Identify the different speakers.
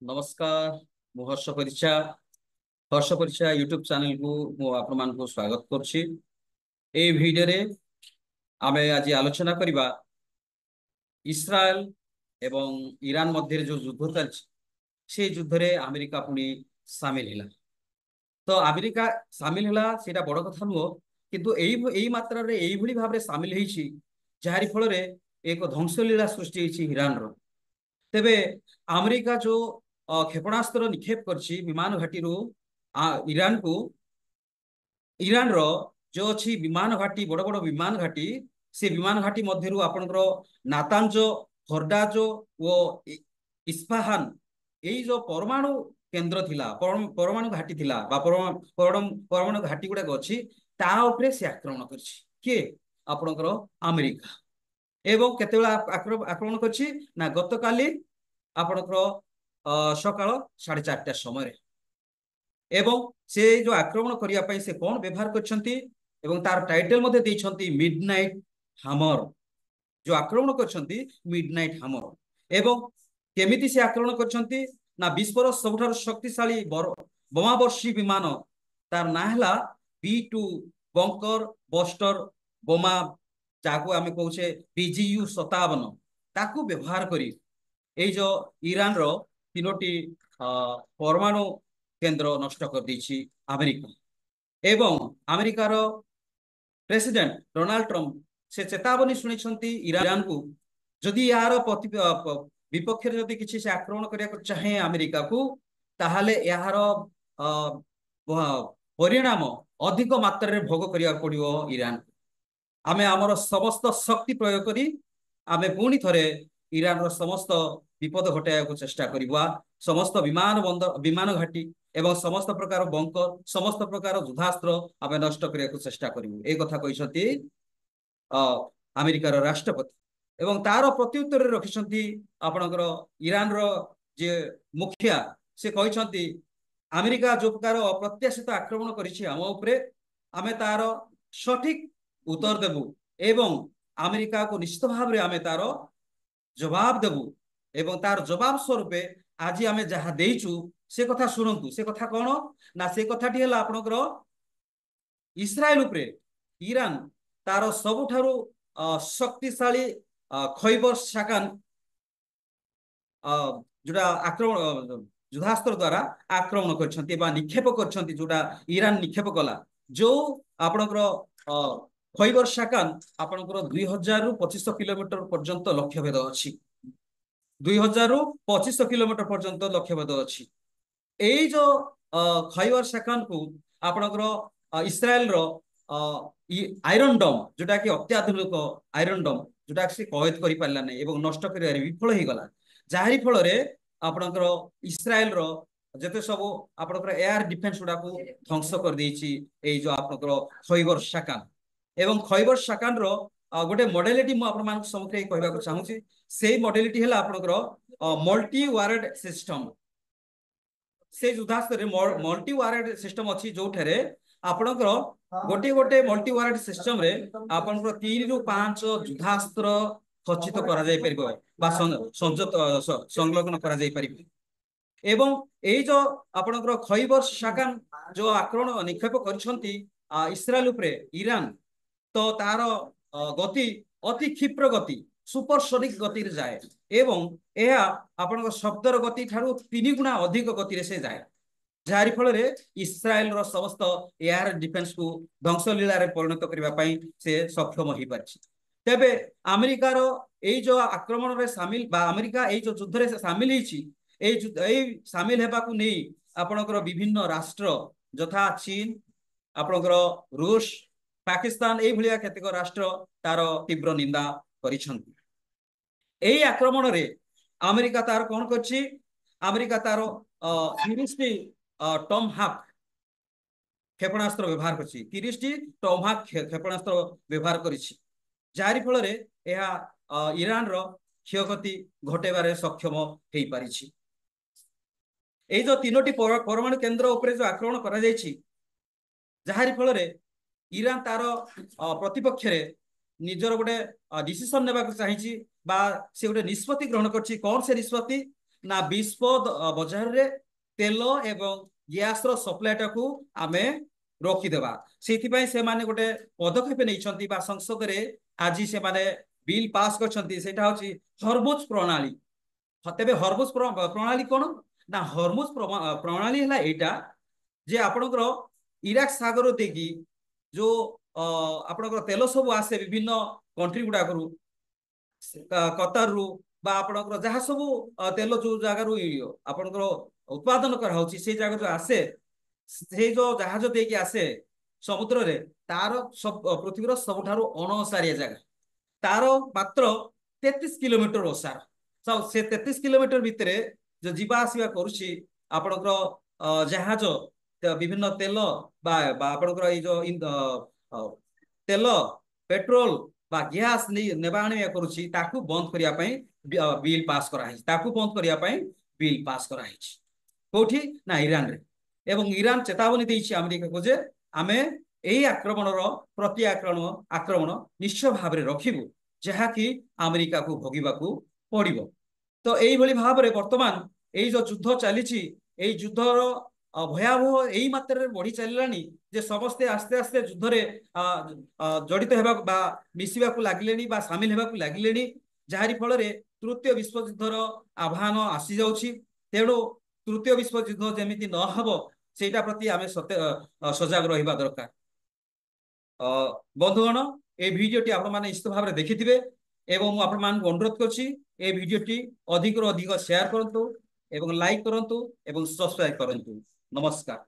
Speaker 1: नमस्कार मु हर्ष परिचा YouTube channel को मु आपण मान को स्वागत करछि। ए वीडियो रे आमे आज आलोचना करिबा इस्राएल एवं ईरान मध्य जो युद्ध चलछि से युद्ध रे अमेरिका पुनी शामिल हिला। तो अमेरिका शामिल हिला सेटा बड़ कथा नुह, किंतु एई मात्रा रे एई भली भाबरे शामिल हेछि जाहारी फल रे एक ध्वंसलीला सृष्टि हेछि ईरान रो। तेबे अमेरिका जो क्षेपणास्त्र निक्षेप करछि विमान घाटी रू ईरान को, ईरान रो जो अछि विमान घाटी बड़ बड़ विमान घाटी, से विमान घाटी मध्यरु आपनकर नातांज, फर्डाज वो इस्पाहान एई जो परमाणु केंद्र थिला, परमाणु घाटी थिला बा परमाणु घाटी गुडा अछि ता उपरे से आक्रमण करछि के आपनकर अमेरिका। एवं केतेबेला आक्रमण करछि ना गतकाली आपनकर सकाळ 4:30 समय एवं से जो आक्रमण करिया पई से कोन व्यवहार करछंती एवं तार टाइटल मध्ये देछंती मिडनाइट हैमर। जो आक्रमण करछंती मिडनाइट हैमर एवं केमिति से आक्रमण करछंती ना विश्वर सबठार शक्तिशाली बोमावर्षी विमान तार ना हला B2 बंकर बस्टर बोमा जाको आमे कहूचे BGU-57 ताकू व्यवहार करी ए जो ईरान रो तीनोटी परमाणु केंद्र नष्ट कर देछि अमेरिका। एवं अमेरिकार प्रेसिडेंट डोनाल्ड ट्रम्प से चेतावनी शुणी ईरान को जदि यार विपक्ष जदि किसी से आक्रमण करने चाहे अमेरिका को ताहले यार परिणाम अधिक मात्रा भोग करिया पड़ियो ईरान। आमे आमर समस्त शक्ति प्रयोग करी आमे पुणी थरे ईरान रो समस्त विपद घटाया चेष्टा करिबा। समस्त विमान घाटी एवं समस्त प्रकार बंकर समस्त प्रकार युद्धास्त्र आमे नष्ट करिया चेष्टा करिबु ए कथा कहिसंती अमेरिकार राष्ट्रपति। एवं तार प्रत्युत्तर रखिसंती आपनकर ईरान रो जे मुखिया से कहिसंती अमेरिका जो प्रकार अप्रत्याशित आक्रमण करिछि हम उपरे आमे तार सठिक उत्तर देबु एवं अमेरिका को निश्चित भाव रे आमे तार जवाब देबु एवं तार जवाब स्वरूपे आज आमे जहा देइछु से कथा सुनंतु। से कथा कोन ना से कथाटी हला आपनकर इस्राएल उपरे ईरान तार सबुठारु शक्तिशाली खैबर शाकान जोटा आक्रमण युद्धास्त्र द्वारा आक्रमण करछंती बा निक्षेप करछंती जोटा ईरान निक्षेप कला जो आपनकर खैबर शाकान आपनकर 2000 रु 2500 किलोमीटर पर्यंत लक्ष्य भेद अछि। 2000 रु 2500 किलोमीटर पर्यंत लक्ष्य भेद अछि। एई जो खैबर शाकान को आपनकर इस्राएल रो आयरन डोम जोटा कि अत्याधुनिक आयरन डोम जोटा से कैद करि पारला नै एवं नष्ट करिवारे विफल हे गला। जाहारी फल रे आपनकर इस्राएल रो जते सब आपनकर एयर डिफेंस गुडा को ध्वंस कर देछि एई जो आपनकर खैबर शाकान। एवं खैबर शाकान रो गोटे मॉडलिटी मु आपण मान सम्मुखे कहबा को चाहूची। सेई मॉडलिटी हला आपनकर मल्टी वारेड सिस्टम। से युद्धास्त्र रे मल्टी वारेड सिस्टम अछि जोठरे आपनकर गोटे गोटे मल्टी वारेड सिस्टम रे आपनकर 3 रु 5 युद्धास्त्र खचित करा जाय परिबो बा संलग्न करा जाय परिबो। एवं एई जो आपनकर खैबर शाकान जो आक्रमण निक्षेप करछंती इस्राएल उपरे ईरान तो तार गति अति क्षिप्र गति सुपरसोनिक गति रे जाए एवं यह आपन शब्दर गति ठारू 3 गुणा अधिक गति रे से जाए। जारी फल रे इस्राएल रो समस्त एयर डिफेंस को ध्वंसलीला रे परिणत करिबा पई से सक्षम होई परछि। तेबे अमेरिका रो एई जो आक्रमण रे शामिल बा अमेरिका एई जो युद्ध रे शामिल हिछि एई शामिल हेबा को नै आपनकर विभिन्न राष्ट्र जथा चीन आपनकर रूस पाकिस्तान ए भलिया केतेक राष्ट्र तार तीव्र निंदा करिसंती। एई आक्रमण रे अमेरिका तार कोन करछि अमेरिका तार 30 टी टॉमहाक क्षेपणास्त्र व्यवहार करछि 30 टी टॉमहाक क्षेपणास्त्र व्यवहार करिछि। जारी फल रे एहा ईरान रो क्षयक्षति घटेबारे सक्षम हेई पारिछि। एई जो तीनोटी परमाणु केंद्र उपरे जो आक्रमण करा जायछि जाहारी फल रे ईरान तार प्रतिपक्ष रे निजर गोटे डिसीजन नेबा चाहिए बा से गोटे निष्पत्ति ग्रहण करछि। कौन से निष्पत्ति ନା ବିଶ୍ବ ବଜାରରେ ତେଲ ଏବଂ ଗ୍ୟାସ ର ସପ୍ଲାଏ ଟାକୁ ଆମେ ରୋକିଦେବା। ସେଇଥିପାଇଁ ସେମାନେ ଗୋଟେ ପଦକ୍ଷେପ ନେଇଛନ୍ତି ବା ସଂସଦରେ ଆଜି ସେମାନେ ବିଲ୍ ପାସ୍ କରିଛନ୍ତି, ସେଇଟା ହଉଛି ହରମୁଜ ପ୍ରଣାଳୀ। ତେବେ ହରମୁଜ ପ୍ରଣାଳୀ କଣ? ନା ହରମୁଜ ପ୍ରଣାଳୀ ହେଲା ଏଇଟା ଯେ ଆପଣଙ୍କର ଇରାକ ସାଗର ଦେଇକି ଯୋଉ ଆପଣଙ୍କର ତେଲ ସବୁ ଆସେ ବିଭିନ୍ନ କଣ୍ଟ୍ରି ଗୁଡାକରୁ, କତାରରୁ ବା ଆପଣଙ୍କର ଯାହା ସବୁ ତେଲ ଯୋଉ ଜାଗାରୁ ଆପଣଙ୍କର ଉତ୍ପାଦନ କରାହଉଛି ସେଇ ଜାଗା ଯୋଉ ଆସେ, ସେଇ ଯୋଉ ଜାହାଜ ଦେଇକି ଆସେ ସମୁଦ୍ରରେ, ତାର ପୃଥିବୀର ସବୁଠାରୁ ଅଣଓସାରିଆ ଜାଗା, ତାର ମାତ୍ର 33 କିଲୋମିଟର ଓସାର। ସେ 33 କିଲୋମିଟର ଭିତରେ ଯୋଉ ଯିବା ଆସିବା କରୁଛି ଆପଣଙ୍କର ଜାହାଜ, ବିଭିନ୍ନ ତେଲ ବା ଆପଣଙ୍କର ଏଇ ଯୋଉ ତେଲ, ପେଟ୍ରୋଲ ବା ଗ୍ୟାସ ନେବା ଆଣିବା କରୁଛି, ତାକୁ ବନ୍ଦ କରିବା ପାଇଁ ବିଲ୍ ପାସ୍ କରାହେଇଛି। ତାକୁ ବନ୍ଦ କରିବା ପାଇଁ ବିଲ୍ ପାସ୍ କରାହେଇଛି। କୋଉଠି? ନା ଇରାନରେ। ଏବଂ ଇରାନ ଚେତାବନୀ ଦେଇଛି ଆମେରିକାକୁ ଯେ ଆମେ ଏହି ଆକ୍ରମଣର ପ୍ରତି ଆକ୍ରମଣ ନିଶ୍ଚୟ ଭାବରେ ରଖିବୁ, ଯାହାକି ଆମେରିକାକୁ ଭୋଗିବାକୁ ପଡିବ। ତ ଏଇଭଳି ଭାବରେ ବର୍ତ୍ତମାନ ଏଇ ଯୋଉ ଯୁଦ୍ଧ ଚାଲିଛି, ଏଇ ଯୁଦ୍ଧର ଭୟାବହ ଏଇ ମାତ୍ରାରେ ବଢି ଚାଲିଲାଣି ଯେ ସମସ୍ତେ ଆସ୍ତେ ଆସ୍ତେ ଯୁଦ୍ଧରେ ଜଡିତ ହେବାକୁ ବା ମିଶିବାକୁ ଲାଗିଲେଣି ବା ସାମିଲ ହେବାକୁ ଲାଗିଲେଣି, ଯାହାରି ଫଳରେ ତୃତୀୟ ବିଶ୍ୱଯୁଦ୍ଧର ଆହ୍ୱାନ ଆସିଯାଉଛି। ତେଣୁ ତୃତୀୟ ବିଶ୍ୱଯୁଦ୍ଧ ଯେମିତି ନହବ ସେଇଟା ପ୍ରତି ଆମେ ସଜାଗ ରହିବା ଦରକାର। ବନ୍ଧୁଗଣ, এই ভিডিওটি আপনাମାନେ ନିଶ୍ଚିତ ଭାବରେ ଦେଖିଥିବେ ଏବଂ ମୁଁ ଆପଣମାନଙ୍କୁ ଅନୁରୋଧ କରୁଛି এই ଭିଡିଓଟି ଅଧିକରୁ ଅଧିକ ସେୟାର କରନ୍ତୁ ଏବଂ ଲାଇକ୍ କରନ୍ତୁ ଏବଂ ସବସ୍କ୍ରାଇବ କରନ୍ତୁ। ନମସ୍କାର।